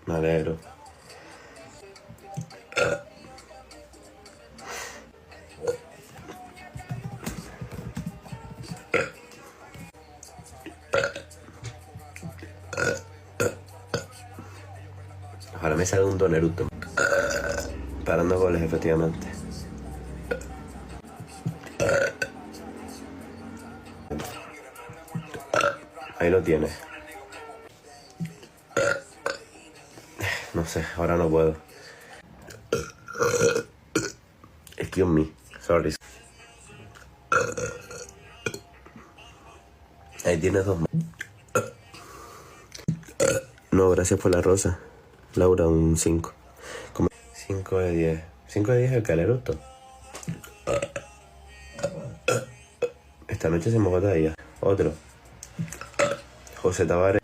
Me alegro. Ojalá me salga un Don Naruto. Parando goles, efectivamente. Ahí lo tienes. No sé, ahora no puedo. Excuse me, sorry. Ahí tienes 2 más. No, gracias por la rosa. Laura, un 5. 5 de 10. 5 de 10 el caleruto. Esta noche se me botella. Otro. José Tavares.